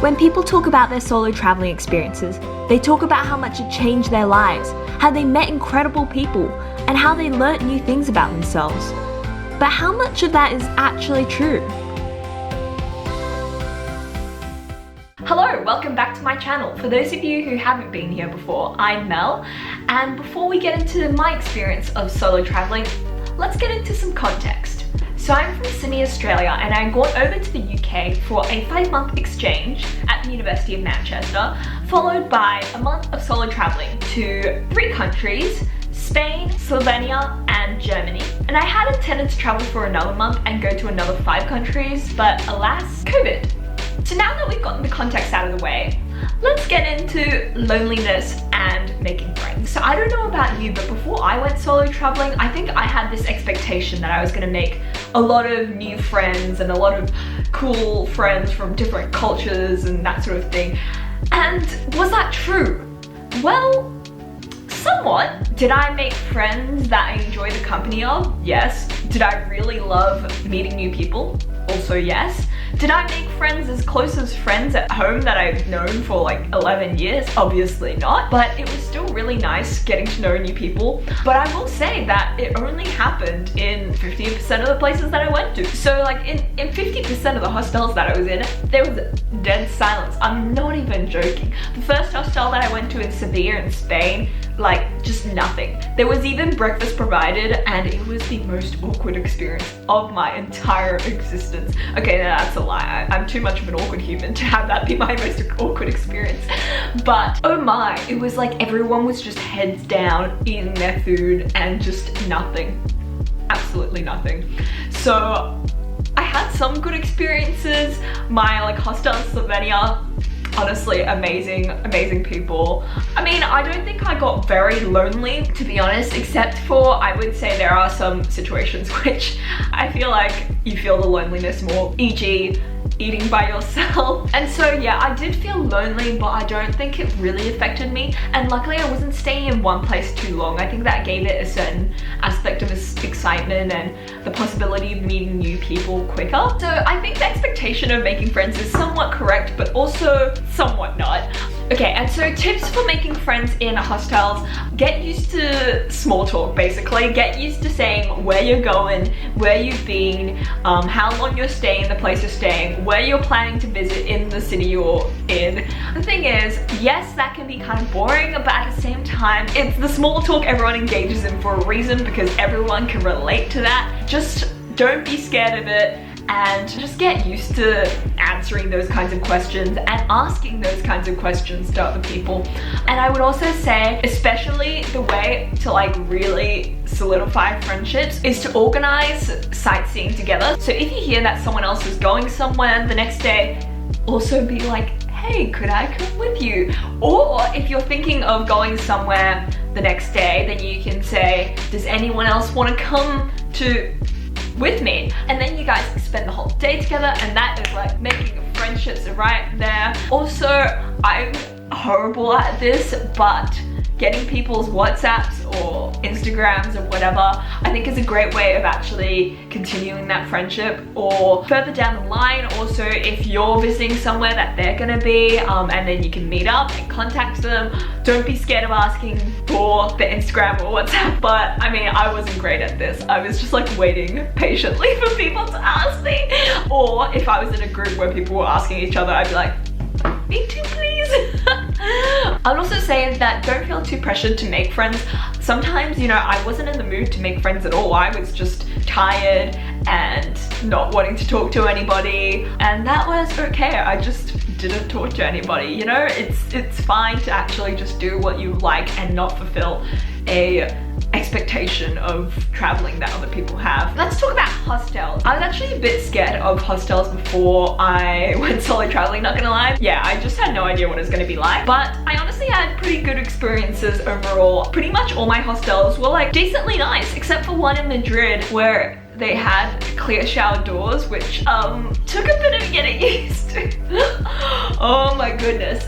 When people talk about their solo traveling experiences, they talk about how much it changed their lives, how they met incredible people, and how they learnt new things about themselves. But how much of that is actually true? Hello, welcome back to my channel. For those of you who haven't been here before, I'm Mel, and before we get into my experience of solo traveling, let's get into some context. So I'm from Sydney, Australia, and I got over to the UK for a 5-month exchange at the University of Manchester, followed by a month of solo traveling to 3 countries, Spain, Slovenia, and Germany. And I had intended to travel for another month and go to another 5 countries, but alas, COVID. So now that we've gotten the context out of the way, let's get into loneliness and making friends. So I don't know about you, but before I went solo traveling, I think I had this expectation that I was gonna make a lot of new friends and a lot of cool friends from different cultures and that sort of thing. And was that true? Well, somewhat. Did I make friends that I enjoy the company of? Yes. Did I really love meeting new people? Also yes. Did I make friends as close as friends at home that I've known for like 11 years? Obviously not, but it was still really nice getting to know new people. But I will say that it only happened in 50% of the places that I went to. So like in 50% of the hostels that I was in, there was dead silence. I'm not even joking. The first hostel that I went to in Sevilla in Spain, like just nothing. There was even breakfast provided and it was the most awkward experience of my entire existence. Okay, that's a lie. I'm too much of an awkward human to have that be my most awkward experience. But oh my, it was like everyone was just heads down eating their food and just nothing. Absolutely nothing. So I had some good experiences. My like hostel in Slovenia, honestly amazing people. I mean, I don't think I got very lonely, to be honest, except for I would say there are some situations which I feel like you feel the loneliness more, e.g. eating by yourself. And so yeah, I did feel lonely, but I don't think it really affected me. And luckily I wasn't staying in one place too long. I think that gave it a certain aspect of excitement and the possibility of meeting new people quicker. So I think the expectation of making friends is somewhat correct, but also somewhat not. Okay, and so tips for making friends in hostels: get used to small talk, basically. Get used to saying where you're going, where you've been, how long you're staying, the place you're staying, where you're planning to visit in the city you're in. The thing is, yes, that can be kind of boring, but at the same time, it's the small talk everyone engages in for a reason, because everyone can relate to that. Just don't be scared of it. And just get used to answering those kinds of questions and asking those kinds of questions to other people. And I would also say, especially the way to like really solidify friendships is to organize sightseeing together. So if you hear that someone else is going somewhere the next day, also be like, hey, could I come with you? Or if you're thinking of going somewhere the next day, then you can say, does anyone else want to come with me? And then you guys spend the whole day together, and that is like making friendships right there. Also, I'm horrible at this, but getting people's WhatsApps or Instagrams or whatever, I think is a great way of actually continuing that friendship. Or further down the line, also if you're visiting somewhere that they're gonna be, and then you can meet up and contact them. Don't be scared of asking for the Instagram or WhatsApp. But I mean, I wasn't great at this. I was just like waiting patiently for people to ask me. Or if I was in a group where people were asking each other, I'd be like, me too, please. I'd also say that don't feel too pressured to make friends. Sometimes, you know, I wasn't in the mood to make friends at all. I was just tired and not wanting to talk to anybody, and that was okay. I just didn't talk to anybody, you know? It's fine to actually just do what you like and not fulfill a expectation of traveling that other people have. Let's talk about hostels. I was actually a bit scared of hostels before I went solo traveling, not gonna lie. Yeah, I just had no idea what it was gonna be like, but I honestly had pretty good experiences overall. Pretty much all my hostels were like decently nice, except for one in Madrid where they had clear shower doors, which took a bit of getting used to. Oh my my goodness.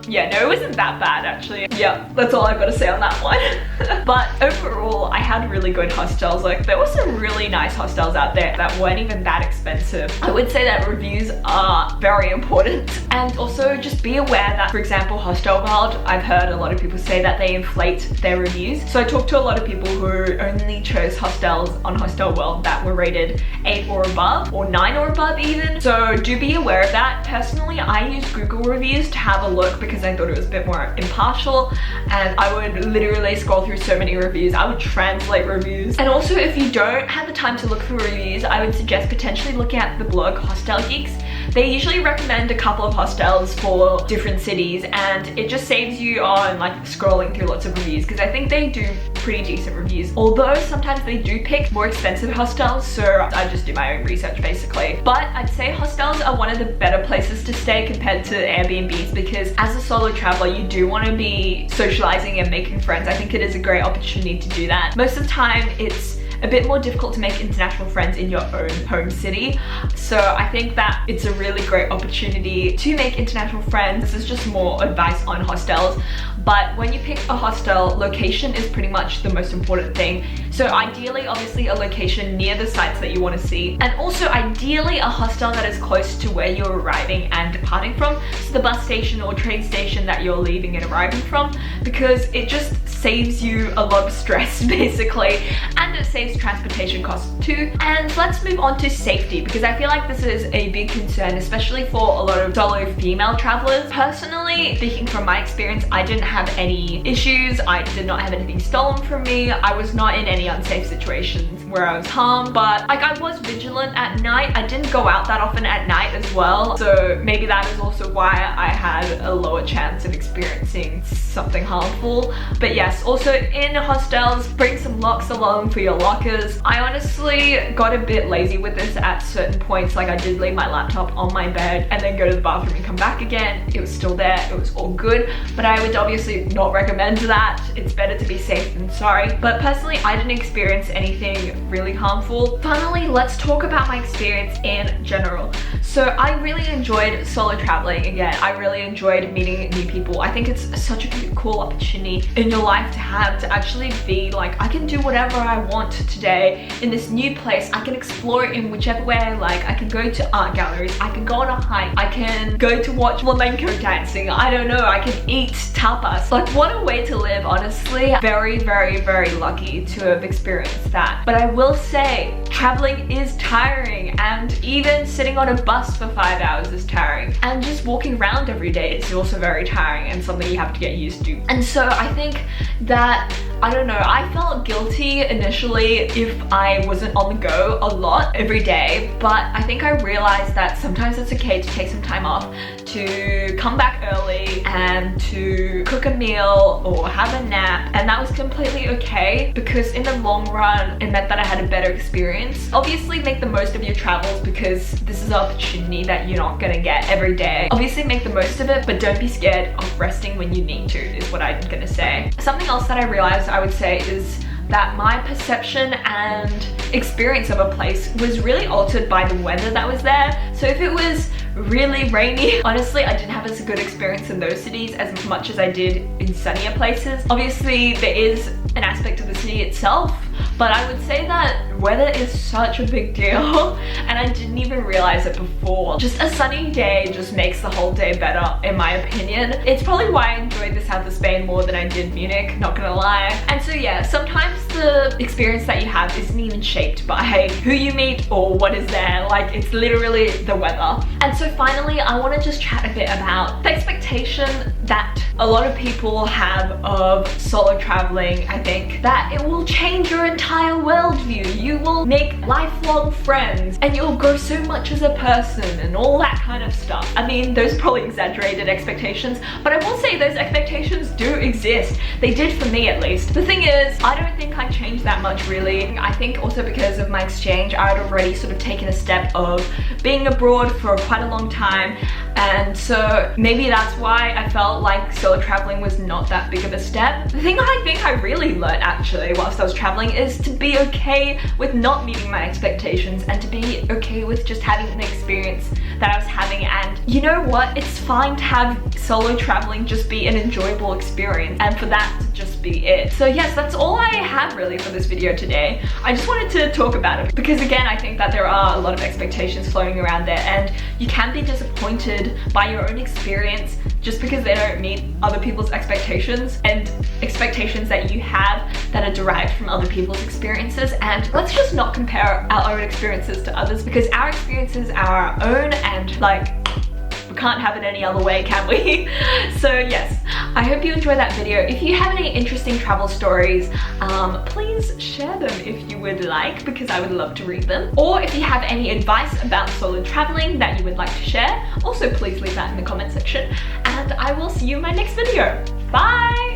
Yeah, no, it wasn't that bad actually. Yeah, that's all I've got to say on that one. But overall, I had really good hostels. Like, there were some really nice hostels out there that weren't even that expensive. I would say that reviews are very important. And also just be aware that, for example, Hostel World, I've heard a lot of people say that they inflate their reviews. So I talked to a lot of people who only chose hostels on Hostel World that were rated 8 or above, or 9 or above even. So do be aware of that. Personally, I use Google reviews to have a look because I thought it was a bit more impartial, and I would literally scroll through so many reviews. I would translate reviews. And also, if you don't have the time to look through reviews, I would suggest potentially looking at the blog Hostel Geeks. They usually recommend a couple of hostels for different cities, and it just saves you on like scrolling through lots of reviews, because I think they do pretty decent reviews. Although sometimes they do pick more expensive hostels, so I just do my own research basically. But I'd say hostels are one of the better places to stay compared to Airbnbs, because as a solo traveler, you do want to be socializing and making friends. I think it is a great opportunity to do that. Most of the time, it's a bit more difficult to make international friends in your own home city. So I think that it's a really great opportunity to make international friends. This is just more advice on hostels. But when you pick a hostel, location is pretty much the most important thing. So ideally, obviously, a location near the sites that you want to see. And also ideally a hostel that is close to where you're arriving and departing from. So the bus station or train station that you're leaving and arriving from, because it just saves you a lot of stress basically, and it saves transportation costs too. And let's move on to safety, because I feel like this is a big concern, especially for a lot of solo female travelers. Personally, speaking from my experience, I didn't have any issues. I did not have anything stolen from me. I was not in any unsafe situations where I was harmed, but like, I was vigilant at night. I didn't go out that often at night as well, so maybe that is also why I had a lower chance of experiencing something harmful. But yes, also in hostels, bring some locks along for your lockers. I honestly got a bit lazy with this at certain points. Like, I did leave my laptop on my bed and then go to the bathroom and come back again. It was still there, it was all good, but I would obviously not recommend that. It's better to be safe than sorry. But personally, I didn't experience anything really harmful. Finally, let's talk about my experience in general. So I really enjoyed solo traveling. Again, I really enjoyed meeting new people. I think it's such a cool opportunity in your life to have, to actually be like, I can do whatever I want today in this new place. I can explore it in whichever way I like. I can go to art galleries, I can go on a hike, I can go to watch flamenco dancing, I don't know, I can eat tapas. Like, what a way to live, honestly. Very, very, very lucky to have experienced that. But I will say, traveling is tiring, and even sitting on a bus for 5 hours is tiring, and just walking around every day is also very tiring and something you have to get used to. And so I think that, I don't know, I felt guilty initially if I wasn't on the go a lot every day, but I think I realized that sometimes it's okay to take some time off, to come back early and to cook a meal or have a nap, and that was completely okay, because in the long run it meant that I had a better experience. Obviously, make the most of your travels, because this is an opportunity that you're not gonna get every day. Obviously make the most of it, but don't be scared of resting when you need to, is what I'm gonna say. Something else that I realized, I would say, is that my perception and experience of a place was really altered by the weather that was there. So if it was really rainy, honestly, I didn't have as a good experience in those cities as much as I did in sunnier places. Obviously, there is an aspect of the city itself, but I would say that weather is such a big deal, and I didn't even realize it before. Just a sunny day just makes the whole day better, in my opinion. It's probably why I enjoyed the south of Spain more than I did Munich, not gonna lie. And so yeah, sometimes the experience that you have isn't even shaped by who you meet or what is there. Like, it's literally the weather. And so finally, I want to just chat a bit about the expectation that a lot of people have of solo traveling. I think that it will change your entire worldview. You will make lifelong friends and you'll grow so much as a person and all that kind of stuff. I mean, those are probably exaggerated expectations, but I will say those expectations do exist. They did for me, at least. The thing is, I don't think I changed that much really. I think also because of my exchange, I had already sort of taken a step of being abroad for quite a long time, and so maybe that's why I felt like solo traveling was not that big of a step. The thing I think I really learned actually whilst I was traveling is to be okay with not meeting my expectations, and to be okay with just having an experience that I was having, and you know what? It's fine to have solo traveling just be an enjoyable experience and for that to just be it. So yes, that's all I have really for this video today. I just wanted to talk about it because again, I think that there are a lot of expectations floating around there and you can be disappointed by your own experience just because they don't meet other people's expectations and expectations that you have that are derived from other people's experiences. And let's just not compare our own experiences to others because our experiences are our own and like, we can't have it any other way, can we? So yes, I hope you enjoyed that video. If you have any interesting travel stories, please share them if you would like, because I would love to read them. Or if you have any advice about solo traveling that you would like to share, also please leave that in the comment section. And I will see you in my next video. Bye!